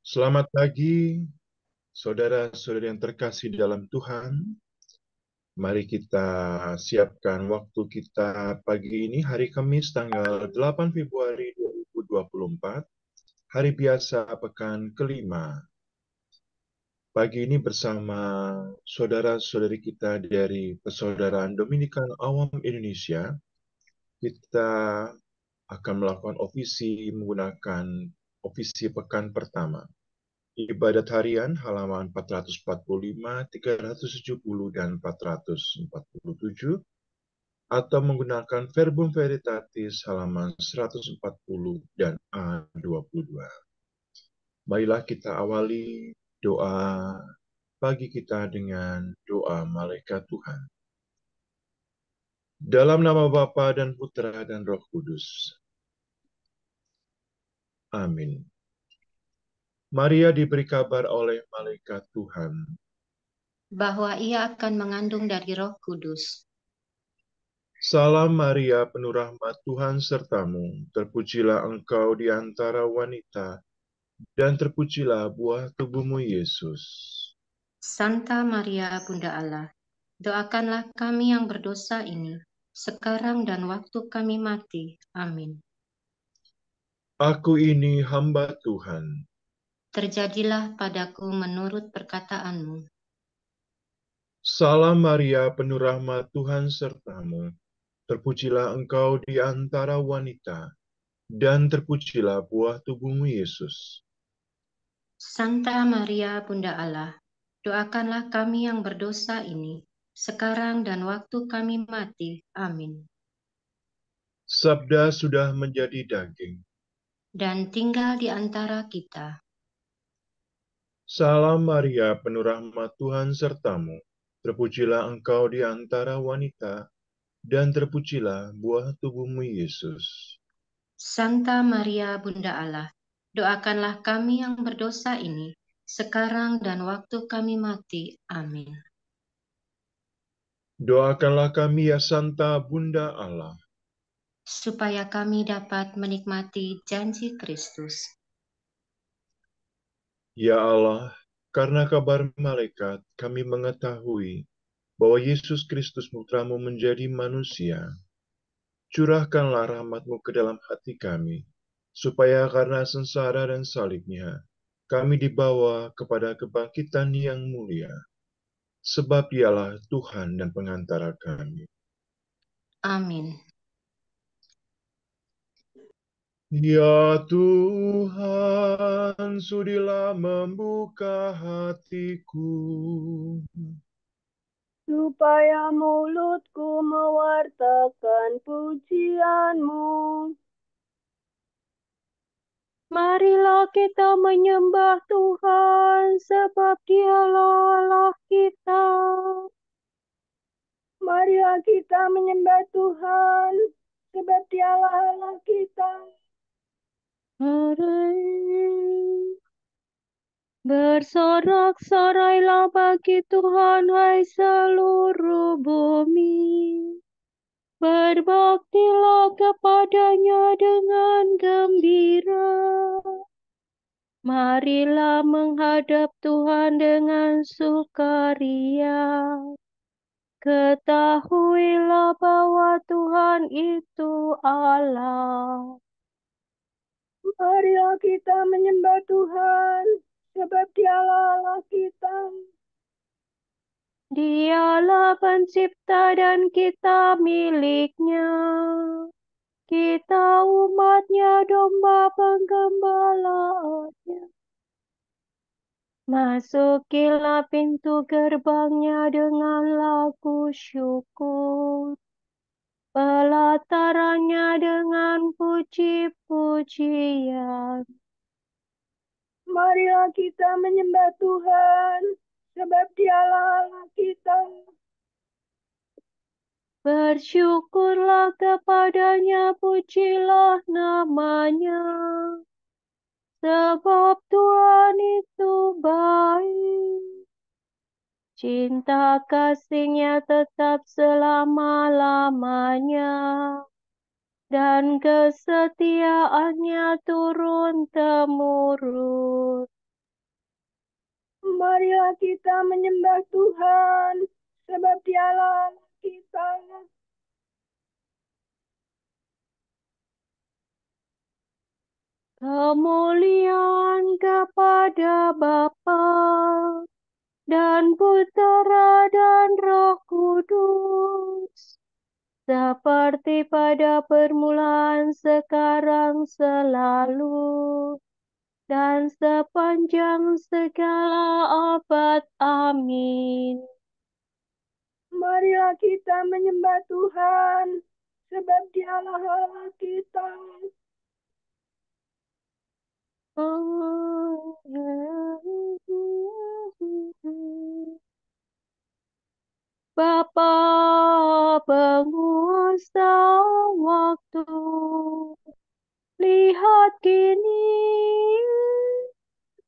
Selamat pagi, saudara-saudari yang terkasih dalam Tuhan. Mari kita siapkan waktu kita pagi ini, hari Kamis tanggal 8 Februari 2024, hari biasa pekan kelima. Pagi ini bersama saudara-saudari kita dari Persaudaraan Dominikan Awam Indonesia, kita akan melakukan ofisi menggunakan ofisi pekan pertama. Ibadat harian halaman 445, 370, dan 447, atau menggunakan Verbum Veritatis halaman 140 dan A22. Marilah kita awali doa pagi kita dengan doa malaikat Tuhan. Dalam nama Bapa dan Putra dan Roh Kudus. Amin. Maria diberi kabar oleh malaikat Tuhan bahwa ia akan mengandung dari Roh Kudus. Salam Maria, penuh rahmat Tuhan sertamu, terpujilah engkau di antara wanita, dan terpujilah buah tubuhmu Yesus. Santa Maria, Bunda Allah, doakanlah kami yang berdosa ini, sekarang dan waktu kami mati. Amin. Aku ini hamba Tuhan. Terjadilah padaku menurut perkataanmu. Salam Maria, penuh rahmat Tuhan sertamu, terpujilah engkau di antara wanita, dan terpujilah buah tubuhmu Yesus. Santa Maria, Bunda Allah, doakanlah kami yang berdosa ini, sekarang dan waktu kami mati. Amin. Sabda sudah menjadi daging. Dan tinggal di antara kita. Salam Maria, penuh rahmat Tuhan sertamu, terpujilah engkau di antara wanita, dan terpujilah buah tubuhmu Yesus. Santa Maria, Bunda Allah, doakanlah kami yang berdosa ini, sekarang dan waktu kami mati. Amin. Doakanlah kami ya Santa Bunda Allah, Supaya kami dapat menikmati janji Kristus. ya Allah, karena kabar malaikat kami mengetahui bahwa Yesus Kristus putramu menjadi manusia. Curahkanlah rahmat-Mu ke dalam hati kami, supaya karena sengsara dan salibnya, kami dibawa kepada kebangkitan yang mulia. Sebab dialah Tuhan dan pengantara kami. Amin. Ya Tuhan, sudilah membuka hatiku, supaya mulutku mewartakan pujian-Mu. Marilah kita menyembah Tuhan, sebab Dialah Allah kita. Marilah kita menyembah Tuhan, sebab Dialah Allah kita. Bersorak-sorailah bagi Tuhan, hai seluruh bumi. Berbaktilah kepadanya dengan gembira. Marilah menghadap Tuhan dengan sukaria. Ketahuilah bahwa Tuhan itu Allah. Marilah kita menyembah Tuhan, sebab Dialah Allah kita. Dialah pencipta dan kita miliknya. Kita umatnya, domba penggembalaannya. Masukilah pintu gerbangnya dengan lagu syukur. Pelatarannya dengan puji-pujian. Marilah kita menyembah Tuhan, sebab Dialah Allah kita. Bersyukurlah kepadanya, pujilah namanya. Sebab Tuhan itu baik. Cinta kasih-Nya tetap selama-lamanya. Dan kesetiaan-Nya turun-temurun. Marilah kita menyembah Tuhan, sebab Dialah Allah kita. Kemuliaan kepada Bapa dan Putera dan Roh Kudus, seperti pada permulaan, sekarang, selalu, dan sepanjang segala abad. Amin. Marilah kita menyembah Tuhan, sebab Dialah Allah kita. Bapa penguasa waktu, lihat kini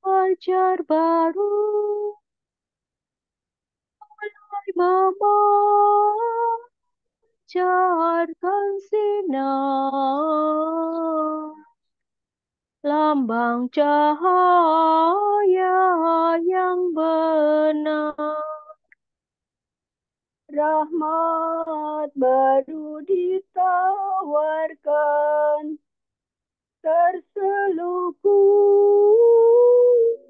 fajar baru memancarkan sinar, lambang cahaya yang benar. Rahmat baru ditawarkan, terselubung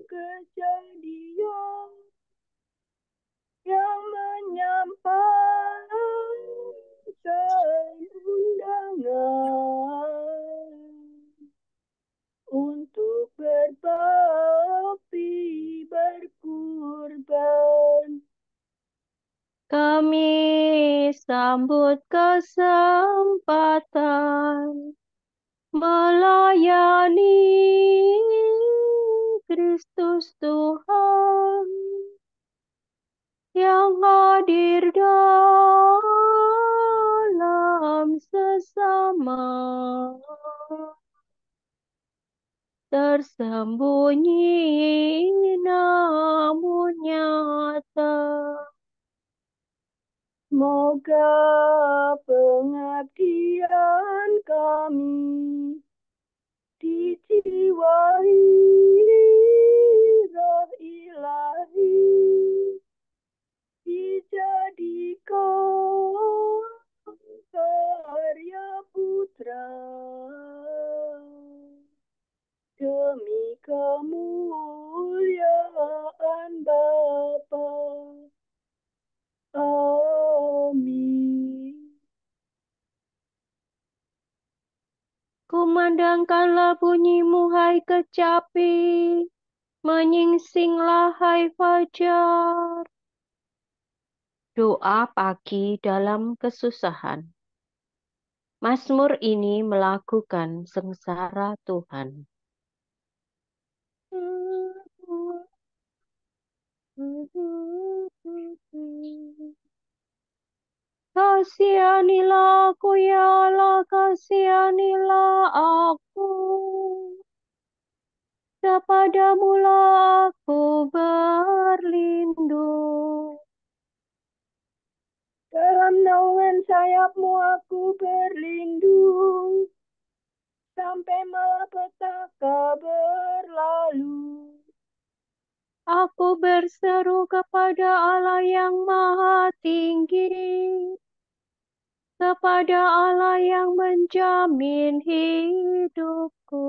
kejadian yang menyampaikan undangan untuk berbakti berkurban. Kami sambut kesempatan melayani Kristus Tuhan yang hadir dalam sesama, tersembunyi namun nyata. Semoga pengabdian kami dijiwai roh ilahi, dijadikan karya putra demi kemuliaan Bapa. Amin. Kumandangkanlah bunyimu, hai kecapi, menyingsinglah, hai fajar. Doa pagi dalam kesusahan. Mazmur ini melakukan sengsara Tuhan. Kasihanilah aku, ya Allah, kasihanilah aku. Kepadamulah aku berlindung. Dalam naungan sayap-Mu aku berlindung, sampai malapetaka berlalu. Aku berseru kepada Allah yang Maha Tinggi, kepada Allah yang menjamin hidupku.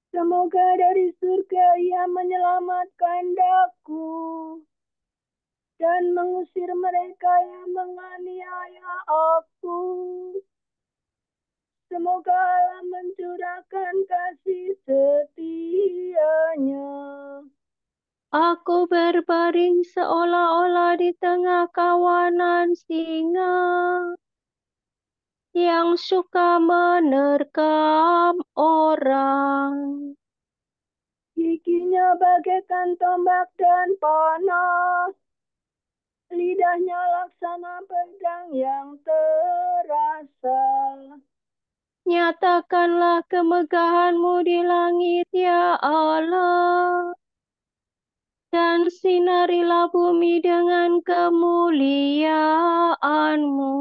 Semoga dari surga Ia menyelamatkan daku dan mengusir mereka yang menganiaya aku. Semoga Allah mencurahkan kasih setia-Nya. Aku berbaring seolah-olah di tengah kawanan singa yang suka menerkam orang. Giginya bagaikan tombak dan panah, lidahnya laksana pedang yang terasa. Nyatakanlah kemegahan-Mu di langit, ya Allah, dan sinarilah bumi dengan kemuliaan-Mu.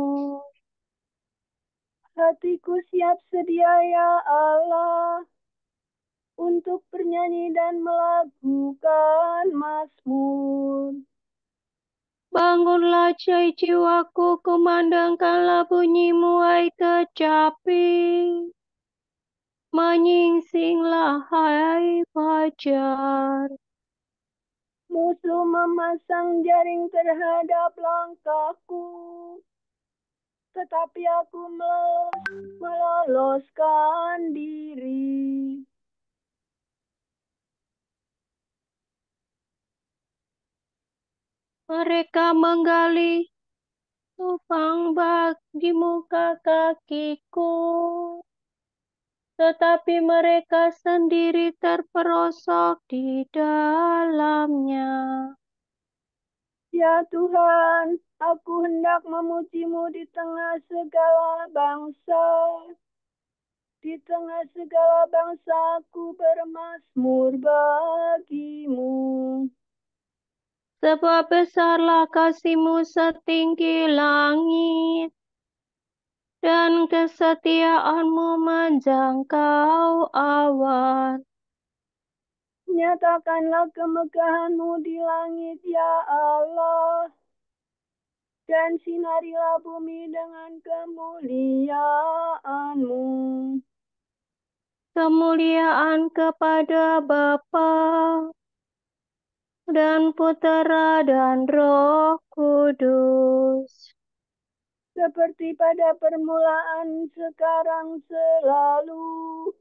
Hatiku siap sedia, ya Allah. untuk bernyanyi dan melakukan mazmur. Bangunlah jiwaku, kumandangkanlah bunyimu, hai kecapi. Menyingsinglah, hai fajar. Musuh memasang jaring terhadap langkahku, tetapi aku meloloskan diri. Mereka menggali lubang di muka kakiku, tetapi mereka sendiri terperosok di dalamnya. Ya Tuhan, aku hendak memuji-Mu di tengah segala bangsa. Di tengah segala bangsa aku bermazmur bagi-Mu. Sebab besarlah kasih-Mu setinggi langit, dan kesetiaan-Mu menjangkau awan. Nyatakanlah kemegahan-Mu di langit, ya Allah, dan sinarilah bumi dengan kemuliaan-Mu. Kemuliaan kepada Bapa dan Putera dan Roh Kudus, Seperti pada permulaan, sekarang, selalu,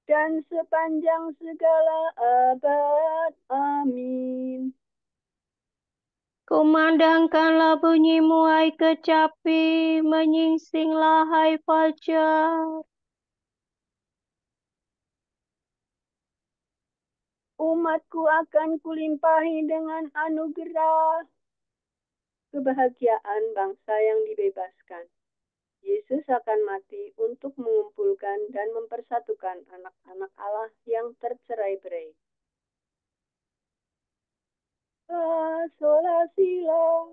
dan sepanjang segala abad. Amin. kumandangkanlah bunyimu, hai kecapi, menyingsinglah, hai fajar. Umatku akan kulimpahi dengan anugerah, kebahagiaan bangsa yang dibebaskan. Yesus akan mati untuk mengumpulkan dan mempersatukan anak-anak Allah yang tercerai-berai. La, sol, la, si, la.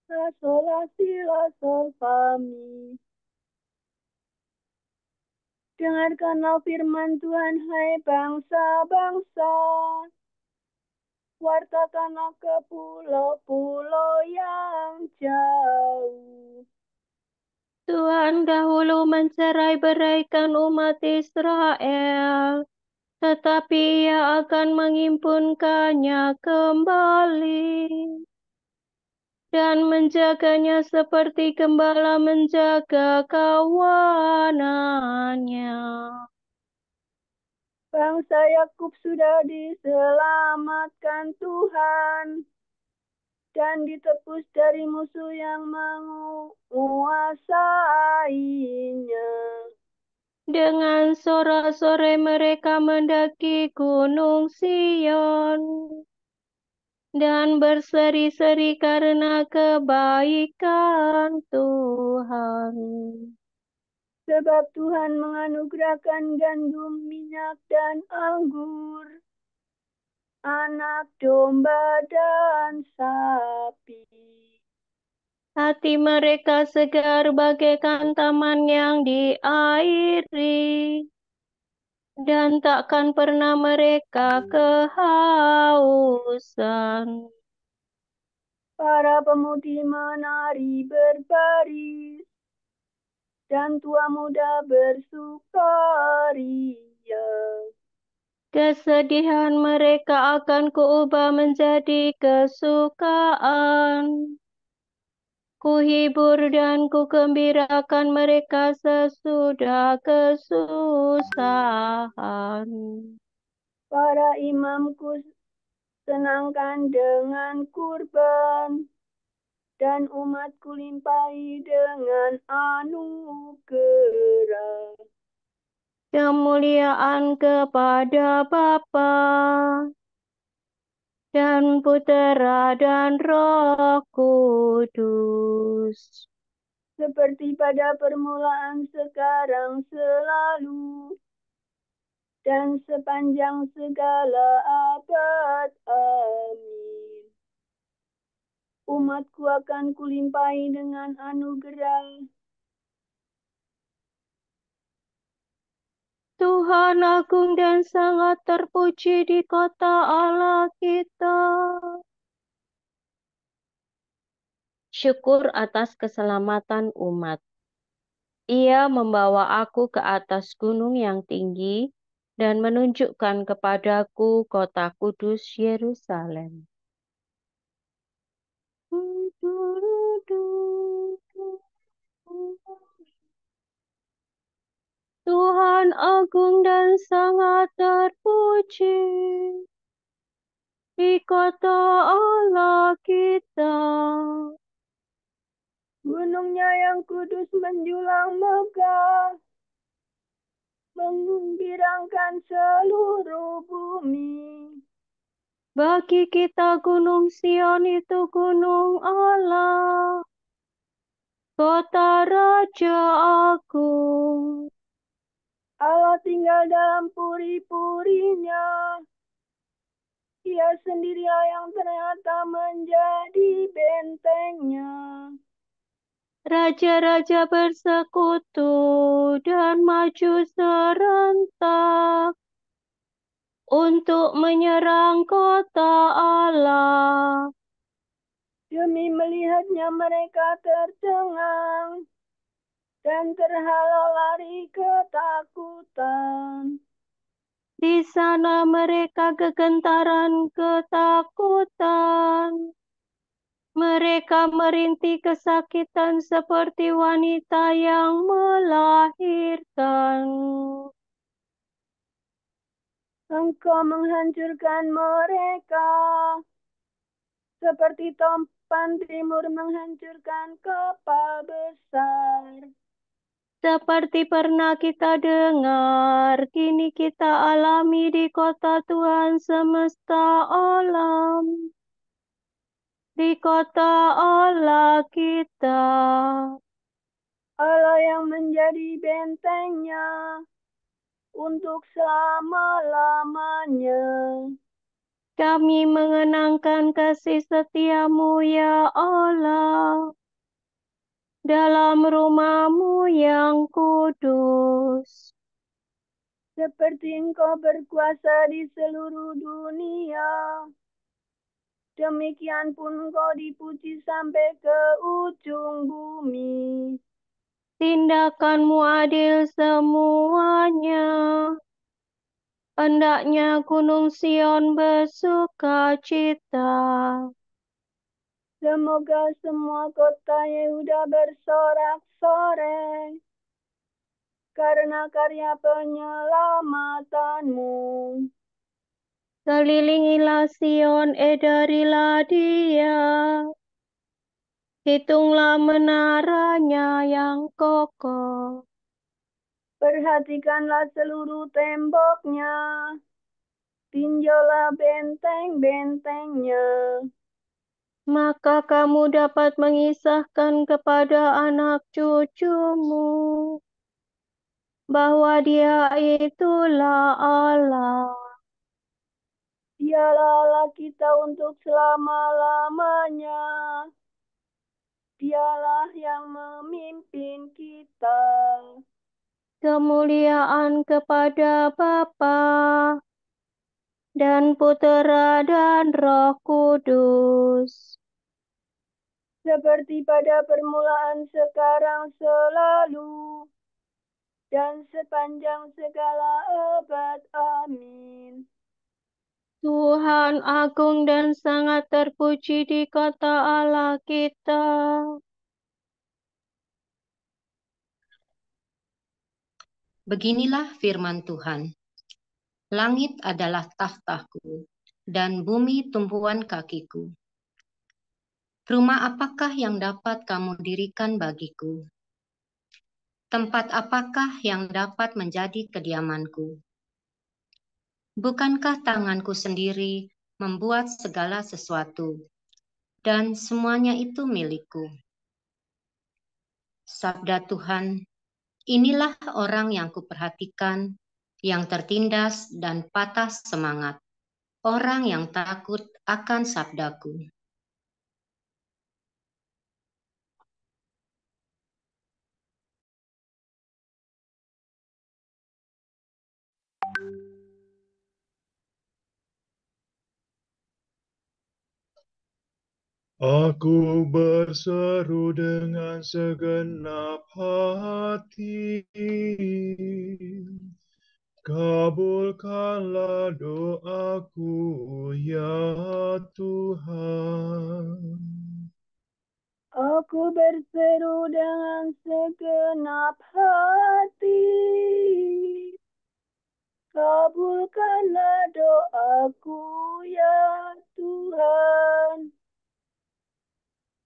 La, sol, la, si, la, sol, fa, mi. Dengarkanlah firman Tuhan, hai bangsa-bangsa. Wartakanlah ke pulau-pulau yang jauh. Tuhan dahulu mencerai-beraikan umat Israel, tetapi Ia akan mengimpunkannya kembali dan menjaganya seperti gembala menjaga kawanannya. Bangsa Yakub sudah diselamatkan Tuhan dan ditebus dari musuh yang menguasainya. Dengan sorak-sorai mereka mendaki gunung Sion dan berseri-seri karena kebaikan Tuhan. Sebab Tuhan menganugerahkan gandum, minyak, dan anggur, anak domba dan sapi. Hati mereka segar bagaikan taman yang diairi, dan takkan pernah mereka kehausan. Para pemudi menari berbaris, dan tua muda bersukaria. Kesedihan mereka akan kuubah menjadi kesukaan. Kuhibur dan kugembirakan mereka sesudah kesusahan. Para imamku senangkan dengan kurban, dan umatku limpahi dengan anugerah. Kemuliaan kepada Bapa dan Putera dan Roh Kudus, Seperti pada permulaan, sekarang, selalu, dan sepanjang segala abad. Amin. Umatku akan kulimpahi dengan anugerah. Tuhan Tuhan agung dan sangat terpuji di kota Allah kita. Syukur atas keselamatan umat. Ia membawa aku ke atas gunung yang tinggi dan menunjukkan kepadaku kota kudus Yerusalem. Tuhan agung dan sangat terpuji di kota Allah kita. Gunungnya yang kudus menjulang megah, menggirangkan seluruh bumi. Bagi kita Gunung Sion itu gunung Allah, kota Raja Agung. Allah tinggal dalam puri-purinya. Ia sendirilah yang ternyata menjadi bentengnya. Raja-raja bersekutu dan maju serentak untuk menyerang kota Allah. Demi melihatnya mereka tercengang dan terhalau lari ketakutan. Di sana mereka kegentaran ketakutan. Mereka merintih kesakitan seperti wanita yang melahirkan. Engkau menghancurkan mereka, seperti topan timur menghancurkan kapal besar. Seperti pernah kita dengar, kini kita alami di kota Tuhan semesta alam. Di kota Allah kita. Allah yang menjadi bentengnya untuk selama-lamanya. Kami mengenangkan kasih setiamu ya Allah, dalam rumah-Mu yang kudus. Seperti Engkau berkuasa di seluruh dunia, demikian pun Engkau dipuji sampai ke ujung bumi. Tindakan-Mu adil semuanya. Hendaknya Gunung Sion bersuka cita. Semoga semua kota Yehuda bersorak-sorai karena karya penyelamatanmu. Kelilingilah Sion, edarilah dia. Hitunglah menaranya yang kokoh. Perhatikanlah seluruh temboknya, tinjaulah benteng-bentengnya. Maka kamu dapat mengisahkan kepada anak cucumu bahwa Dia itulah Allah. Dialah Allah kita untuk selama-lamanya. Dialah yang memimpin kita. Kemuliaan kepada Bapa dan Putera dan Roh Kudus. Seperti pada permulaan, sekarang, selalu, dan sepanjang segala abad. Amin. Tuhan agung dan sangat terpuji di kota Allah kita. Beginilah firman Tuhan. Langit adalah tahtaku, dan bumi tumpuan kakiku. Rumah apakah yang dapat kamu dirikan bagiku? Tempat apakah yang dapat menjadi kediamanku? Bukankah tanganku sendiri membuat segala sesuatu, dan semuanya itu milikku? Sabda Tuhan, inilah orang yang kuperhatikan, yang tertindas dan patah semangat, orang yang takut akan sabdaku. Aku berseru dengan segenap hati, kabulkanlah doaku, ya Tuhan. Aku berseru dengan segenap hati, kabulkanlah doaku, ya Tuhan.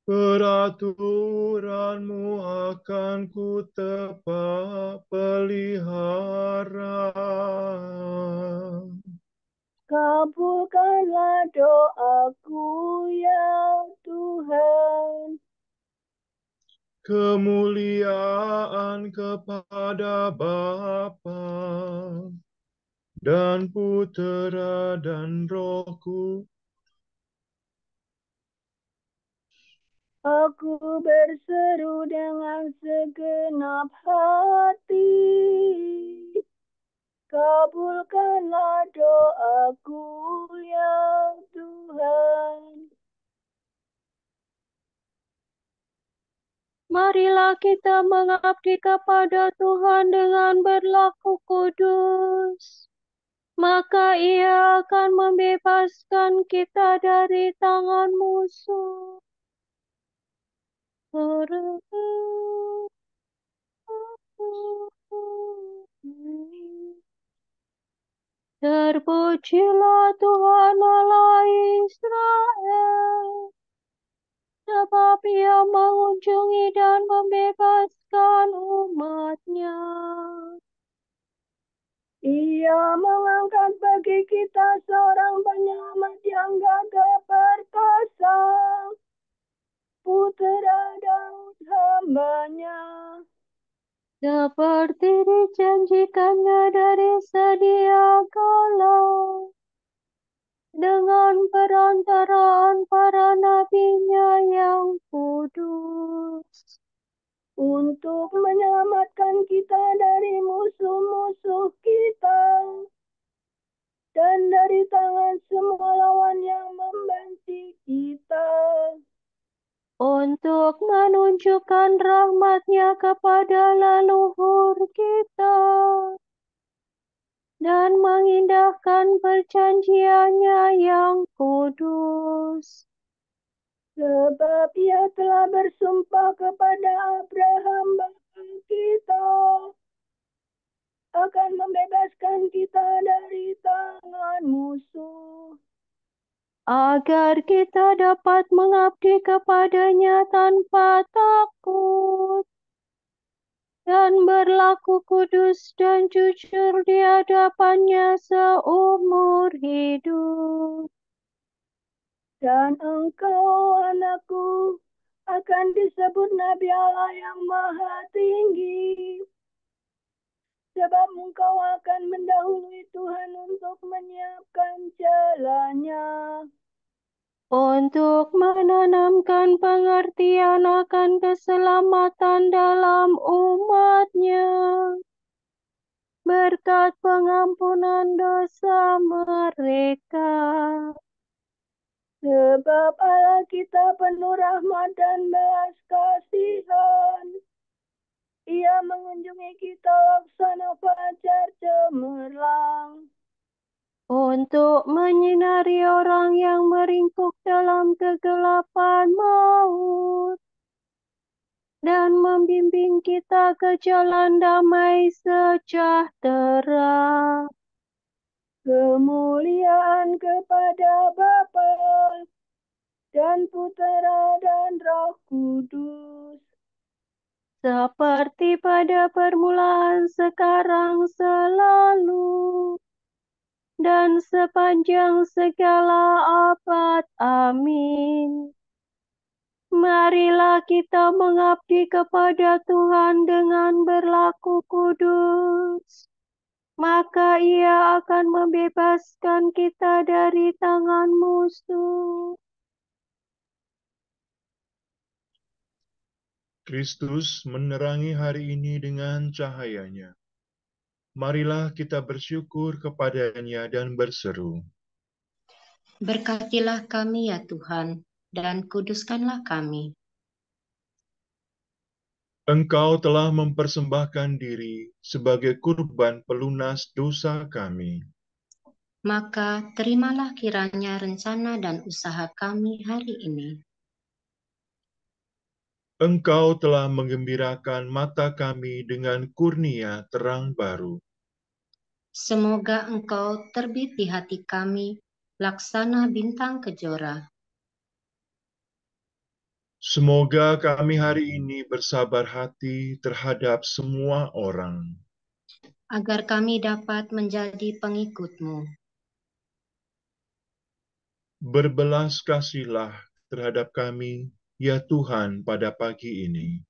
Peraturan-Mu akan ku tepat pelihara. Kabulkanlah doaku, ya Tuhan. Kemuliaan kepada Bapa dan Putera dan Roh Kudus. Aku berseru dengan segenap hati, kabulkanlah doaku, ya Tuhan. Marilah kita mengabdi kepada Tuhan dengan berlaku kudus. Maka Ia akan membebaskan kita dari tangan musuh. Terpujilah Tuhan Allah Israel, sebab Ia mengunjungi dan membebaskan umat-Nya. Ia mengangkat bagi kita seorang penyelamat yang gagah perkasa, Putera Daud hamba-Nya. Seperti dijanjikannya dari sedia kala, dengan perantaraan para nabi-Nya yang kudus, Untuk menyelamatkan kita dari musuh-musuh kita dan dari tangan semua lawan yang membenci kita, untuk menunjukkan rahmat-Nya kepada leluhur kita dan mengindahkan perjanjian-Nya yang kudus. sebab Ia telah bersumpah kepada Abraham bapa kita akan membebaskan kita dari tangan musuh, Agar kita dapat mengabdi kepada-Nya tanpa takut dan berlaku kudus dan jujur di hadapan-Nya seumur hidup. dan engkau, anakku, akan disebut Nabi Allah yang Maha Tinggi, sebab engkau akan mendahului Tuhan untuk menyiapkan jalannya, Untuk menanamkan pengertian akan keselamatan dalam umat-Nya, berkat pengampunan dosa mereka. sebab Allah kita penuh rahmat dan belas kasihan. Ia mengunjungi kita laksana fajar cemerlang, Untuk menyinari orang yang meringkuk dalam kegelapan maut, dan membimbing kita ke jalan damai sejahtera. kemuliaan kepada Bapa dan Putera dan Roh Kudus, Seperti pada permulaan, sekarang, selalu, dan sepanjang segala abad. Amin. Marilah kita mengabdi kepada Tuhan dengan berlaku kudus. Maka Ia akan membebaskan kita dari tangan musuh. Kristus menerangi hari ini dengan cahayanya. Marilah kita bersyukur kepada-Nya dan berseru. Berkatilah kami ya Tuhan, dan kuduskanlah kami. Engkau telah mempersembahkan diri sebagai kurban pelunas dosa kami. Maka terimalah kiranya rencana dan usaha kami hari ini. Engkau telah menggembirakan mata kami dengan kurnia terang baru. Semoga Engkau terbit di hati kami, laksana bintang kejora. Semoga kami hari ini bersabar hati terhadap semua orang. Agar kami dapat menjadi pengikut-Mu. Berbelas kasihlah terhadap kami, ya Tuhan, pada pagi ini.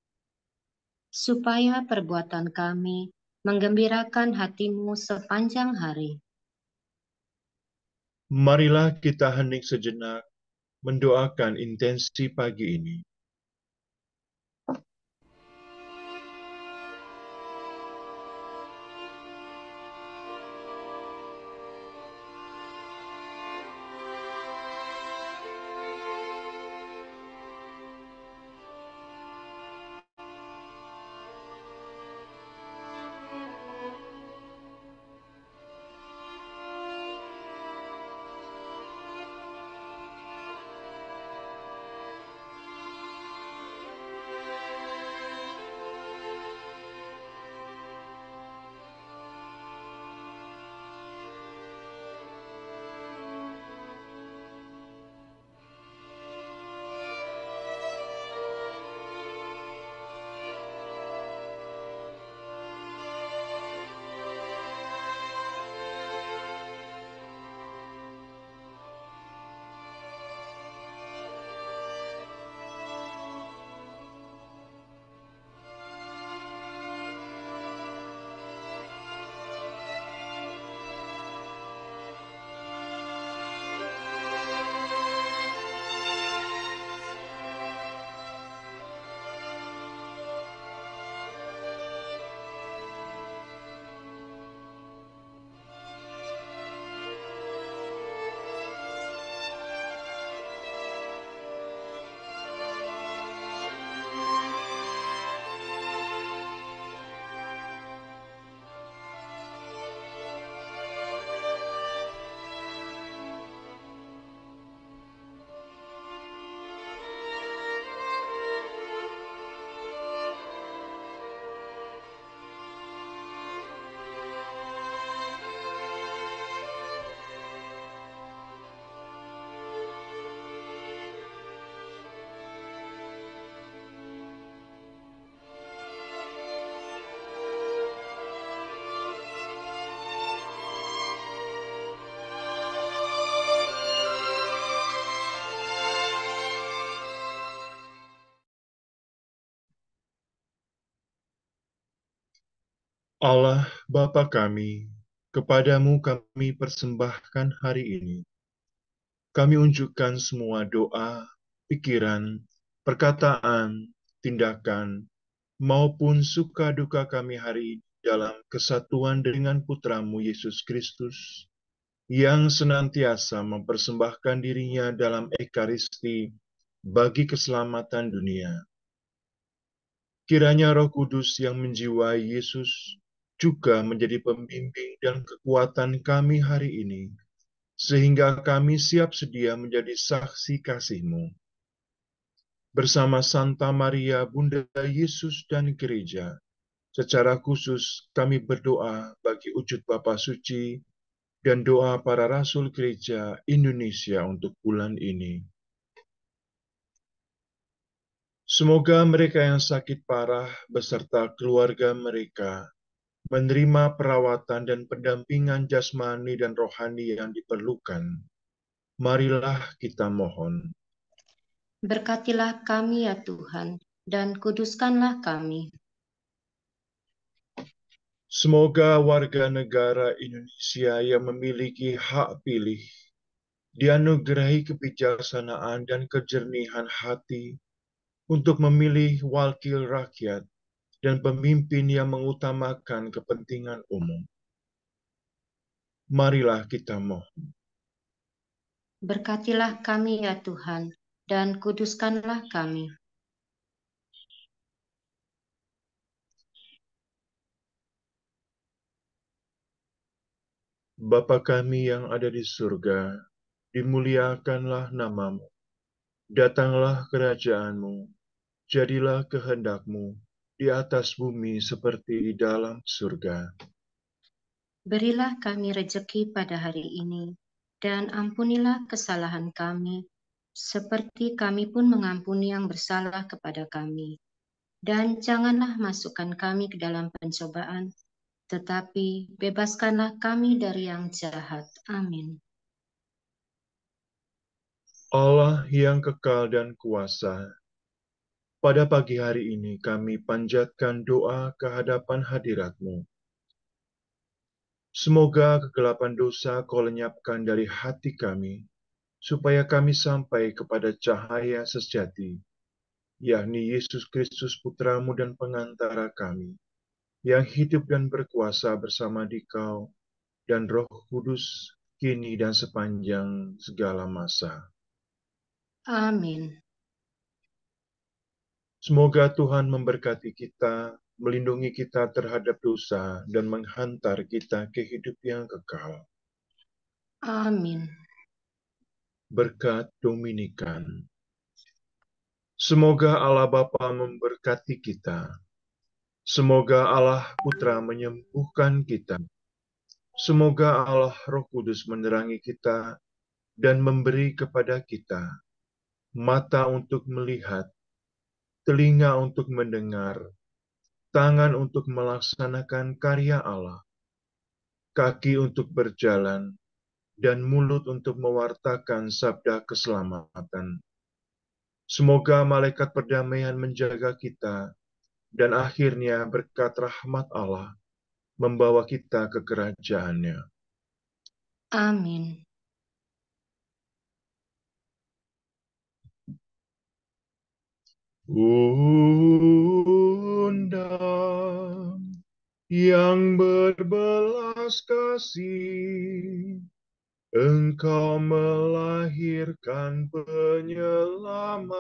Supaya perbuatan kami menggembirakan hati-Mu sepanjang hari. Marilah kita hening sejenak mendoakan intensi pagi ini. Allah Bapa kami, kepadamu kami persembahkan hari ini. Kami unjukkan semua doa, pikiran, perkataan, tindakan, maupun suka duka kami hari ini dalam kesatuan dengan Putramu Yesus Kristus, yang senantiasa mempersembahkan dirinya dalam Ekaristi bagi keselamatan dunia. Kiranya Roh Kudus yang menjiwai Yesus juga menjadi pembimbing dan kekuatan kami hari ini, sehingga kami siap sedia menjadi saksi kasih-Mu. Bersama Santa Maria, Bunda Yesus dan Gereja, secara khusus kami berdoa bagi wujud Bapa Suci dan doa para Rasul Gereja Indonesia untuk bulan ini. Semoga mereka yang sakit parah beserta keluarga mereka menerima perawatan dan pendampingan jasmani dan rohani yang diperlukan. Marilah kita mohon. Berkatilah kami ya Tuhan, dan kuduskanlah kami. Semoga warga negara Indonesia yang memiliki hak pilih dianugerahi kebijaksanaan dan kejernihan hati untuk memilih wakil rakyat dan pemimpin yang mengutamakan kepentingan umum. Marilah kita mohon. Berkatilah kami ya Tuhan, dan kuduskanlah kami. Bapa kami yang ada di surga, dimuliakanlah namamu. Datanglah kerajaanmu, jadilah kehendakmu di atas bumi seperti di dalam surga. Berilah kami rejeki pada hari ini, dan ampunilah kesalahan kami, seperti kami pun mengampuni yang bersalah kepada kami. Dan janganlah masukkan kami ke dalam pencobaan, tetapi bebaskanlah kami dari yang jahat. Amin. Allah yang kekal dan kuasa, pada pagi hari ini kami panjatkan doa ke hadapan hadirat-Mu. Semoga kegelapan dosa Kau lenyapkan dari hati kami, supaya kami sampai kepada cahaya sejati, yakni Yesus Kristus Putra-Mu dan pengantara kami, yang hidup dan berkuasa bersama Dikau dan Roh Kudus, kini dan sepanjang segala masa. Amin. Semoga Tuhan memberkati kita, melindungi kita terhadap dosa, dan menghantar kita ke hidup yang kekal. Amin. Berkat Dominikan. Semoga Allah Bapa memberkati kita. Semoga Allah Putra menyembuhkan kita. Semoga Allah Roh Kudus menerangi kita dan memberi kepada kita mata untuk melihat, telinga untuk mendengar, tangan untuk melaksanakan karya Allah, kaki untuk berjalan, dan mulut untuk mewartakan sabda keselamatan. Semoga malaikat perdamaian menjaga kita, dan akhirnya berkat rahmat Allah membawa kita ke kerajaan-Nya. Amin. Bunda yang berbelas kasih, Engkau melahirkan penyelamat,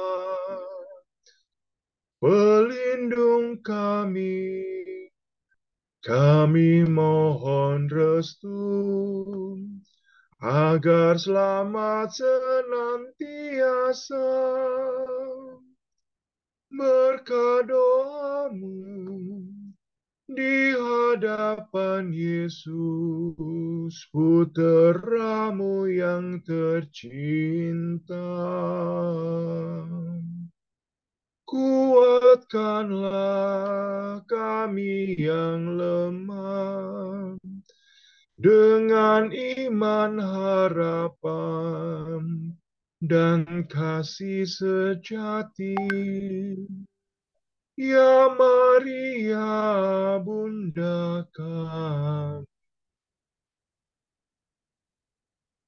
pelindung kami. Kami mohon restu, agar selamat senantiasa. Berkat doamu di hadapan Yesus, Putra-Mu yang tercinta. Kuatkanlah kami yang lemah, dengan iman, harapan, dan kasih sejati. Ya Maria, Bunda kami.